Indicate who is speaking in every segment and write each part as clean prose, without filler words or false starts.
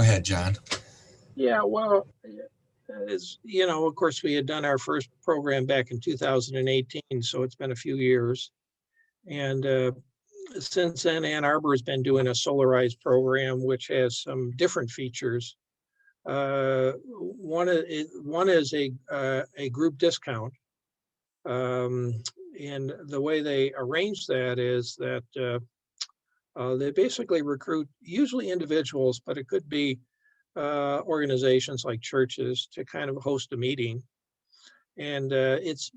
Speaker 1: Go ahead, John.
Speaker 2: Yeah, well, as you know, of course, we had done our first program back in 2018, so it's been a few years. And since then, Ann Arbor has been doing a Solarize program, which has some different features. One is a group discount. And the way they arrange that is that they basically recruit usually individuals, but it could be organizations like churches to kind of host a meeting. And it's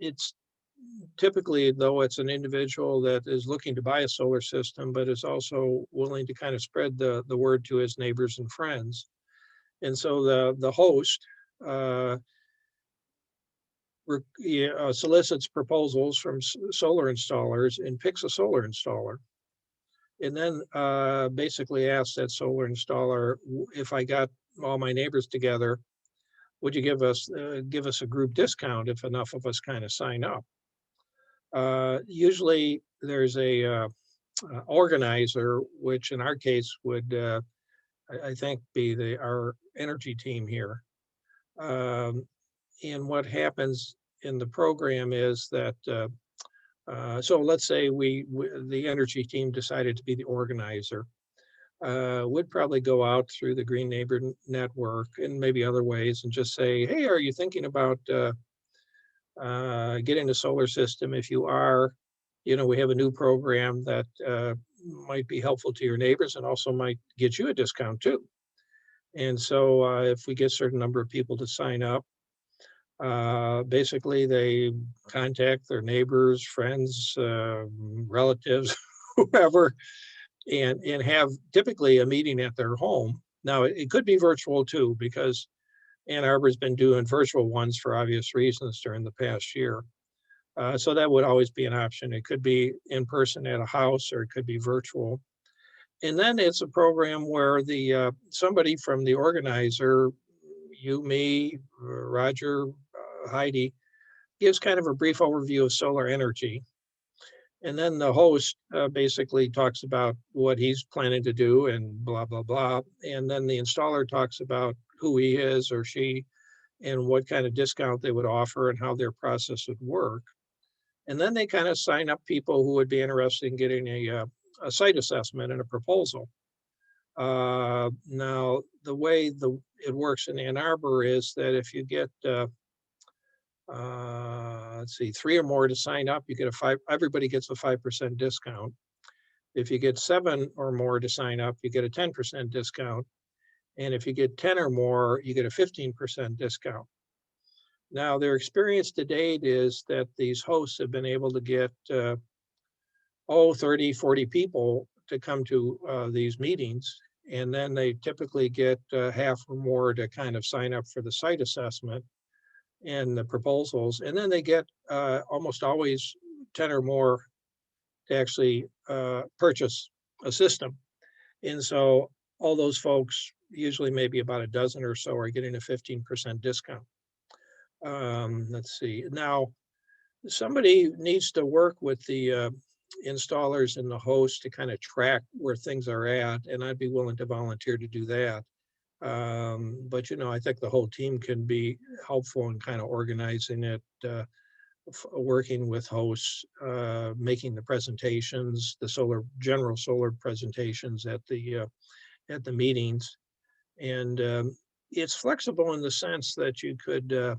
Speaker 2: typically, though, it's an individual that is looking to buy a solar system, but is also willing to kind of spread the word to his neighbors and friends. And so the host solicits proposals from solar installers and picks a solar installer. And then basically asks that solar installer, if I got all my neighbors together, would you give us a group discount if enough of us kind of sign up? Usually there's a organizer, which in our case would, I think, be our energy team here. And what happens in the program is that, so let's say the energy team decided to be the organizer. Would probably go out through the Green Neighbor Network and maybe other ways and just say, hey, are you thinking about getting a solar system? If you are, we have a new program that might be helpful to your neighbors and also might get you a discount too. And so if we get a certain number of people to sign up, basically they contact their neighbors, friends, relatives, whoever, and have typically a meeting at their home. Now, it could be virtual too, because Ann Arbor's been doing virtual ones for obvious reasons during the past year. So that would always be an option. It could be in person at a house, or it could be virtual. And then it's a program where somebody from the organizer, you, me, Roger, Heidi, gives kind of a brief overview of solar energy. And then the host basically talks about what he's planning to do and blah, blah, blah. And then the installer talks about who he is or she and what kind of discount they would offer and how their process would work. And then they kind of sign up people who would be interested in getting a site assessment and a proposal. Now, the way it works in Ann Arbor is that if you get let's see, 3 or more to sign up, you get everybody gets a 5% discount. If you get 7 or more to sign up, you get a 10% discount. And if you get 10 or more, you get a 15% discount. Now, their experience to date is that these hosts have been able to get 30, 40 people to come to these meetings. And then they typically get half or more to kind of sign up for the site assessment and the proposals. And then they get almost always 10 or more to actually purchase a system. And so all those folks, usually maybe about a dozen or so, are getting a 15% discount. Let's see. Now, somebody needs to work with the installers and the host to kind of track where things are at, and I'd be willing to volunteer to do that. But, I think the whole team can be helpful in kind of organizing it, working with hosts, making the presentations, the general solar presentations at the meetings. And it's flexible in the sense that you could do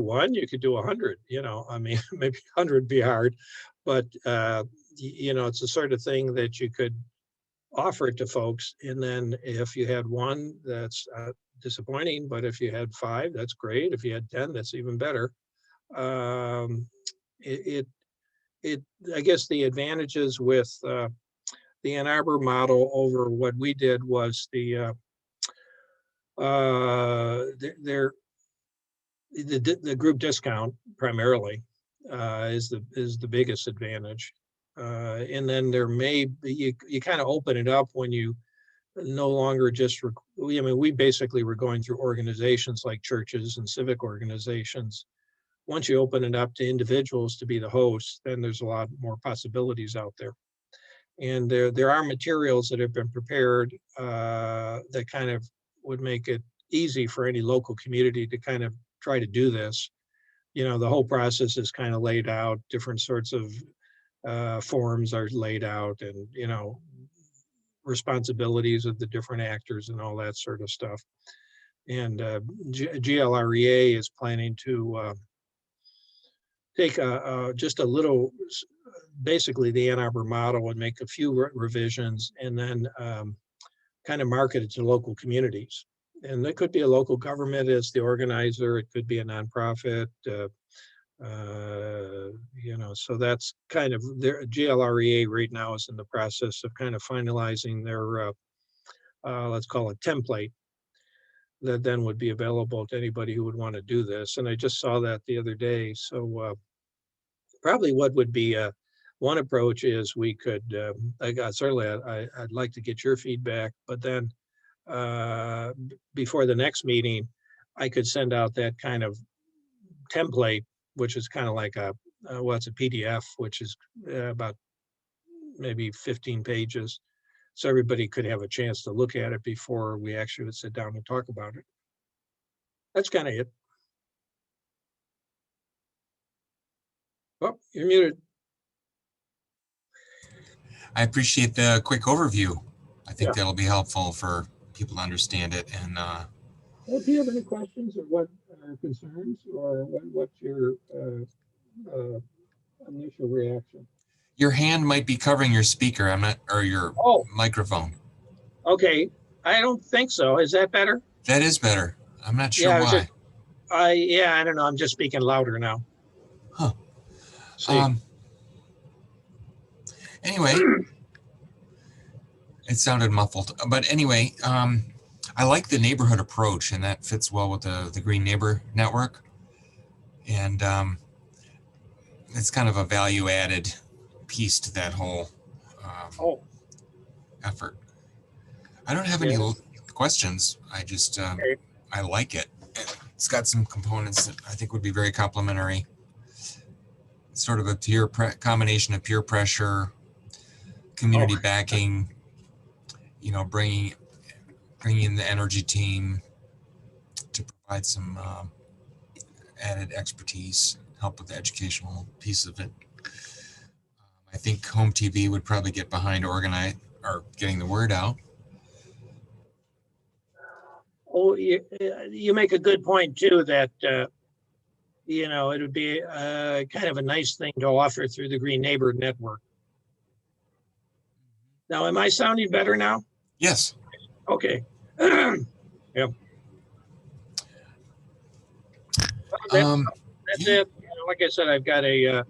Speaker 2: one, you could do 100, I mean, maybe 100 would be hard, but, it's the sort of thing that you could offer it to folks. And then if you had 1, that's disappointing, but if you had 5, that's great. If you had 10, that's even better. I guess the advantages with the Ann Arbor model over what we did was the group discount primarily is the biggest advantage. And then there may be, you kind of open it up when you no longer just, we basically were going through organizations like churches and civic organizations. Once you open it up to individuals to be the hosts, then there's a lot more possibilities out there. And there are materials that have been prepared that kind of would make it easy for any local community to kind of try to do this. The whole process is kind of laid out, different sorts of forms are laid out, and, responsibilities of the different actors and all that sort of stuff. And GLREA is planning to take just a little, basically the Ann Arbor model, and make a few revisions, and then kind of market it to local communities. And it could be a local government as the organizer, it could be a nonprofit, so that's kind of their GLREA right now is in the process of kind of finalizing their, let's call it template, that then would be available to anybody who would want to do this. And I just saw that the other day. So probably what would be one approach is we could, certainly I'd like to get your feedback, but then before the next meeting, I could send out that kind of template, which is kind of like it's a PDF, which is about maybe 15 pages. So everybody could have a chance to look at it before we actually would sit down and talk about it. That's kind of it. Oh, you're muted.
Speaker 1: I appreciate the quick overview. I think that'll be helpful for people to understand it. And
Speaker 2: well, do you have any questions or what concerns, or what's your initial reaction?
Speaker 1: Your hand might be covering your speaker. I'm not, or your microphone.
Speaker 2: Okay, I don't think so. Is that better?
Speaker 1: That is better. I'm not sure why.
Speaker 2: I don't know. I'm just speaking louder now.
Speaker 1: Huh.
Speaker 2: See.
Speaker 1: Anyway, it sounded muffled. But anyway, I like the neighborhood approach, and that fits well with the Green Neighbor Network. And it's kind of a value-added piece to that whole effort. I don't have any questions. I just, I like it. It's got some components that I think would be very complementary. It's sort of a combination of peer pressure, community backing, bringing in the energy team to provide some added expertise, help with the educational piece of it. I think home TV would probably get behind getting the word out.
Speaker 2: Oh, you make a good point too, that it would be kind of a nice thing to offer through the Green Neighbor Network. Now, am I sounding better now?
Speaker 1: Yes.
Speaker 2: Okay. Yep. That's it. Like I said, I've got a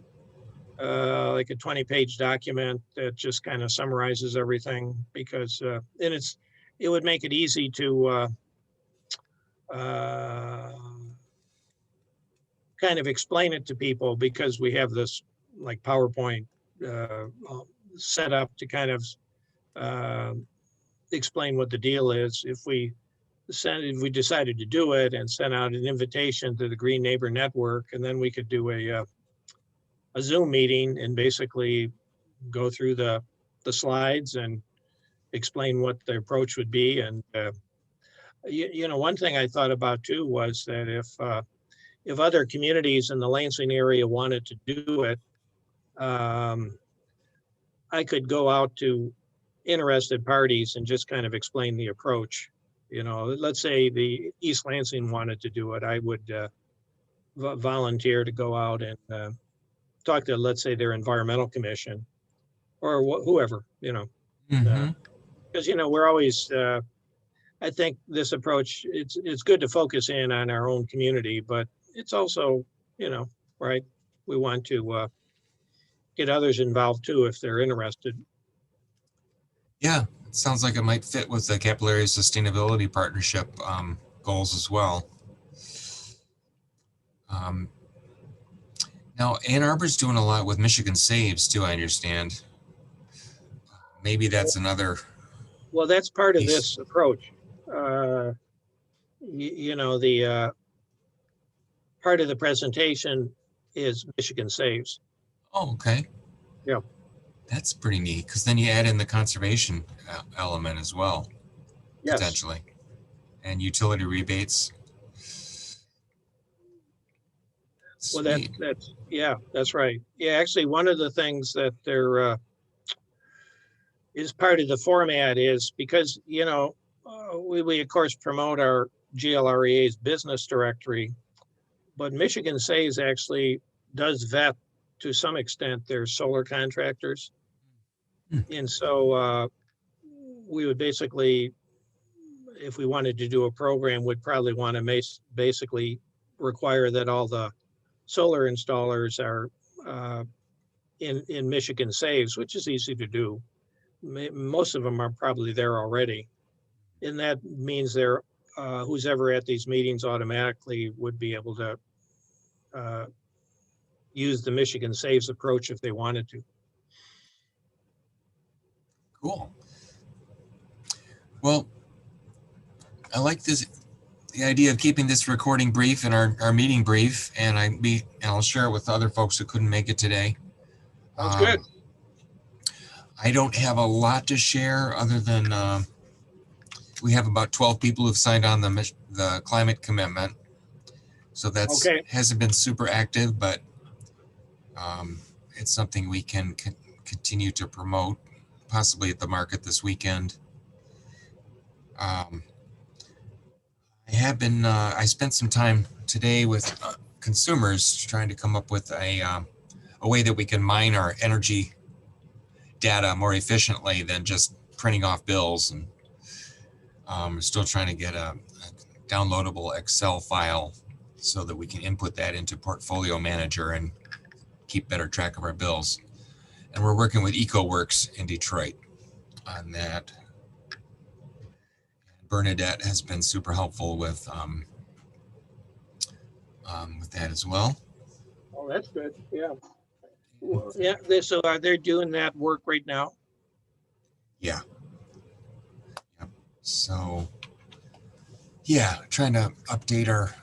Speaker 2: 20-page document that just kind of summarizes everything, because it would make it easy to kind of explain it to people, because we have this like PowerPoint set up to kind of explain what the deal is. If we decided to do it and send out an invitation to the Green Neighbor Network, and then we could do a Zoom meeting and basically go through the slides and explain what the approach would be. And one thing I thought about too was that if other communities in the Lansing area wanted to do it, I could go out to interested parties and just kind of explain the approach. Let's say the East Lansing wanted to do it, I would volunteer to go out and talk to, let's say, their environmental commission or whoever, because we're always. I think this approach, it's good to focus in on our own community, but it's also, right, we want to get others involved too if they're interested.
Speaker 1: Yeah, it sounds like it might fit with the Capillary Sustainability Partnership goals as well. Now, Ann Arbor's doing a lot with Michigan Saves too, I understand. Maybe that's another.
Speaker 2: Well, that's part of this approach. The part of the presentation is Michigan Saves.
Speaker 1: Oh, okay.
Speaker 2: Yeah.
Speaker 1: That's pretty neat, because then you add in the conservation element as well,
Speaker 2: Yes.
Speaker 1: potentially, and utility rebates.
Speaker 2: Well,
Speaker 1: Sweet.
Speaker 2: yeah, that's right. Yeah, actually, one of the things that there is part of the format is because, we of course promote our GLREA's business directory, but Michigan Saves actually does vet to some extent their solar contractors.
Speaker 1: Hmm.
Speaker 2: And so we would basically, if we wanted to do a program, would probably want to basically require that all the solar installers are in Michigan Saves, which is easy to do. Most of them are probably there already. And that means who's ever at these meetings automatically would be able to use the Michigan Saves approach if they wanted to.
Speaker 1: Cool. Well, I like the idea of keeping this recording brief and our meeting brief, and I'll share it with other folks who couldn't make it today.
Speaker 2: Sounds good.
Speaker 1: I don't have a lot to share other than we have about 12 people who've signed on the climate commitment. So that's hasn't been super active, but it's something we can continue to promote, possibly at the market this weekend. I spent some time today with consumers trying to come up with a way that we can mine our energy data more efficiently than just printing off bills. And we're still trying to get a downloadable Excel file so that we can input that into Portfolio Manager and keep better track of our bills. And we're working with EcoWorks in Detroit on that. Bernadette has been super helpful with that as well.
Speaker 2: Oh, that's good. Yeah. Well, yeah. So are they doing that work right now?
Speaker 1: Yeah. Yep. So, yeah, trying to update our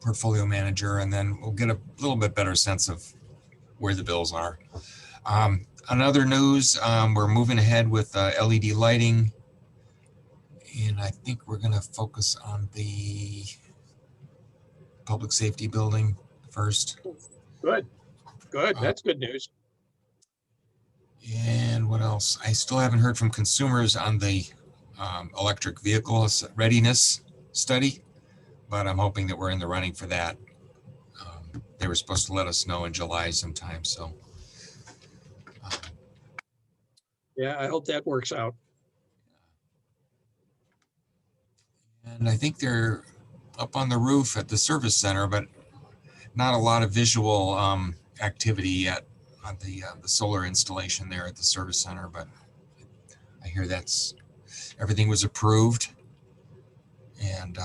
Speaker 1: Portfolio Manager, and then we'll get a little bit better sense of where the bills are. On other news, we're moving ahead with LED lighting, and I think we're going to focus on the public safety building first.
Speaker 2: Good. That's good news.
Speaker 1: And what else? I still haven't heard from consumers on the electric vehicle readiness study, but I'm hoping that we're in the running for that. They were supposed to let us know in July sometime, so.
Speaker 2: Yeah, I hope that works out.
Speaker 1: And I think they're up on the roof at the service center, but not a lot of visual activity yet on the solar installation there at the service center, but I hear everything was approved, and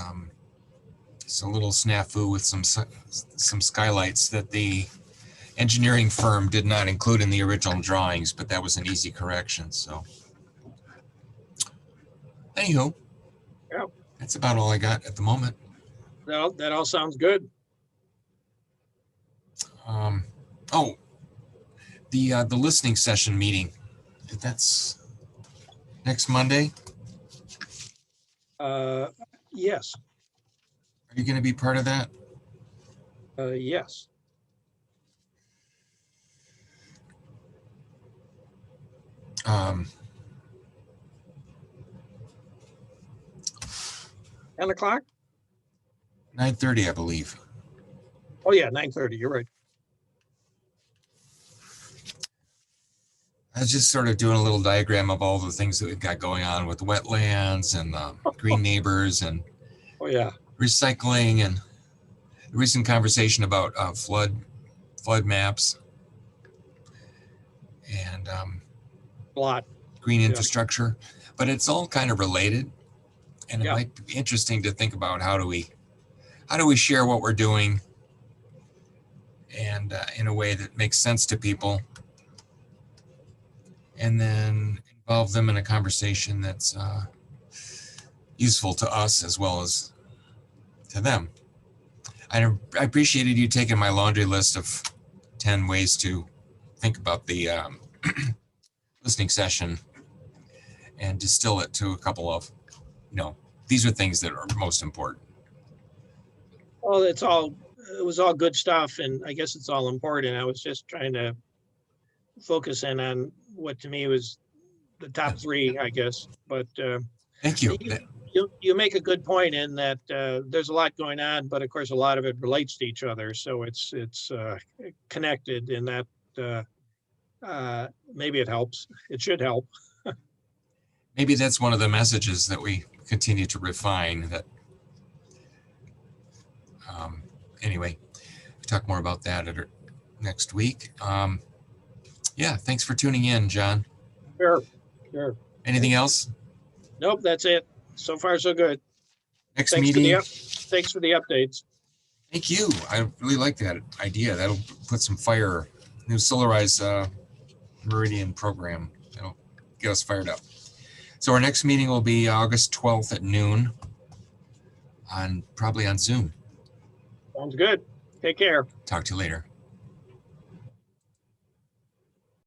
Speaker 1: it's a little snafu with some skylights that the engineering firm did not include in the original drawings, but that was an easy correction. So, anywho,
Speaker 2: yeah,
Speaker 1: that's about all I got at the moment.
Speaker 2: That all sounds good.
Speaker 1: The listening session meeting, that's next Monday.
Speaker 2: Yes.
Speaker 1: Are you going to be part of that?
Speaker 2: Yes.
Speaker 1: Um,
Speaker 2: 10 o'clock?
Speaker 1: 9:30, I believe.
Speaker 2: Oh yeah, 9:30. You're right.
Speaker 1: I was just sort of doing a little diagram of all the things that we've got going on with wetlands and green neighbors and recycling, and the recent conversation about flood maps and green infrastructure. But it's all kind of related, and it might be interesting to think about how do we share what we're doing, and in a way that makes sense to people, and then involve them in a conversation that's useful to us as well as to them. I appreciated you taking my laundry list of 10 ways to think about the listening session and distill it to a couple of, these are things that are most important.
Speaker 2: Well, it was all good stuff, and I guess it's all important. I was just trying to focus in on what to me was the top three, I guess. But
Speaker 1: Thank you.
Speaker 2: you make a good point in that there's a lot going on, but of course a lot of it relates to each other. So it's connected in that maybe it helps. It should help.
Speaker 1: Maybe that's one of the messages that we continue to refine. That anyway, we'll talk more about that next week. Yeah, thanks for tuning in, John.
Speaker 2: Sure.
Speaker 1: Anything else?
Speaker 2: Nope, that's it. So far, so good.
Speaker 1: Next meeting.
Speaker 2: Thanks for the updates.
Speaker 1: Thank you. I really like that idea. That'll put some fire. New Solarize Meridian program. That'll get us fired up. So our next meeting will be August 12th at noon, probably on Zoom.
Speaker 2: Sounds good. Take care.
Speaker 1: Talk to you later.